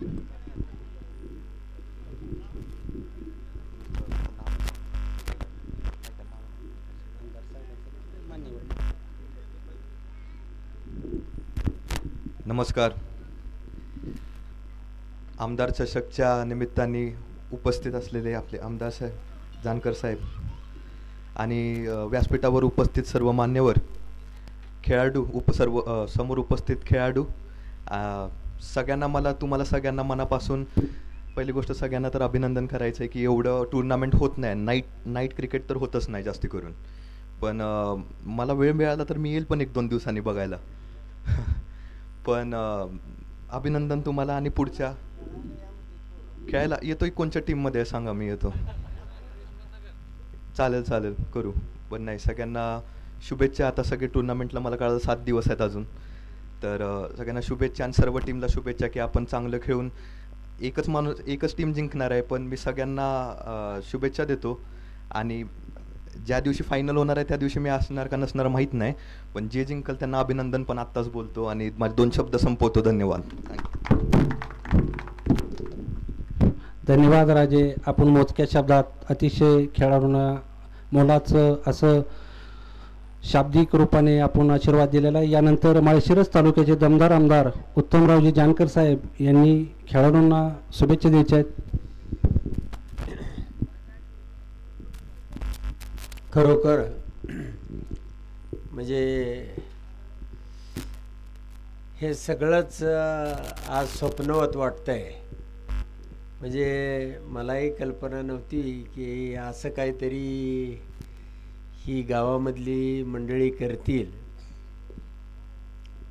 नमस्कार. आमदार चषकच्या निमित्ताने उपस्थित असलेले आपले आमदार साहेब जानकर साहेब आणि व्यासपीठावर उपस्थित सर्व मान्यवर खेळाडू समोर उपस्थित खेळाडू, सगळ्यांना तुम्हाला सगळ्यांना मनापासून पहिली गोष्ट सगळ्यांना तर अभिनंदन करायचं आहे की एवढं टुर्नामेंट होत नाही. नाईट क्रिकेट तर होतच नाही जास्ती करून, पण मला वेळ मिळाला तर मी येईल पण 1-2 दिवसांनी बघायला. पण अभिनंदन तुम्हाला. आणि पुढच्या खेळायला येतोय कोणत्या टीममध्ये सांगा, मी येतो. चालेल करू. पण नाही, सगळ्यांना शुभेच्छा. आता सगळे टुर्नामेंटला मला कळलं 7 दिवस आहेत अजून, तर सगळ्यांना शुभेच्छा आणि सर्व टीमला शुभेच्छा की आपण चांगलं खेळून एकच टीम जिंकणार आहे. पण मी सगळ्यांना शुभेच्छा देतो. आणि ज्या दिवशी फायनल होणार आहे त्या दिवशी मी असणार का नसणार माहीत नाही, पण जे जिंकल त्यांना अभिनंदन पण आत्ताच बोलतो आणि माझे 2 शब्द संपवतो. धन्यवाद. धन्यवाद राजे. आपण मोजक्या शब्दात अतिशय खेळाडूंना मोलाचं असं शाब्दिक रूपाने आपण आशीर्वाद दिलेला आहे. यानंतर माळशिरस तालुक्याचे दमदार आमदार उत्तमरावजी जानकर साहेब यांनी खेळाडूंना शुभेच्छा द्यायच्या आहेत. खरोखर म्हणजे हे सगळंच आज स्वप्नवत वाटतंय. म्हणजे मलाही कल्पना नव्हती की असं काहीतरी ही गावामधली मंडळी करतील.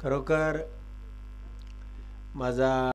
खरोखर माझा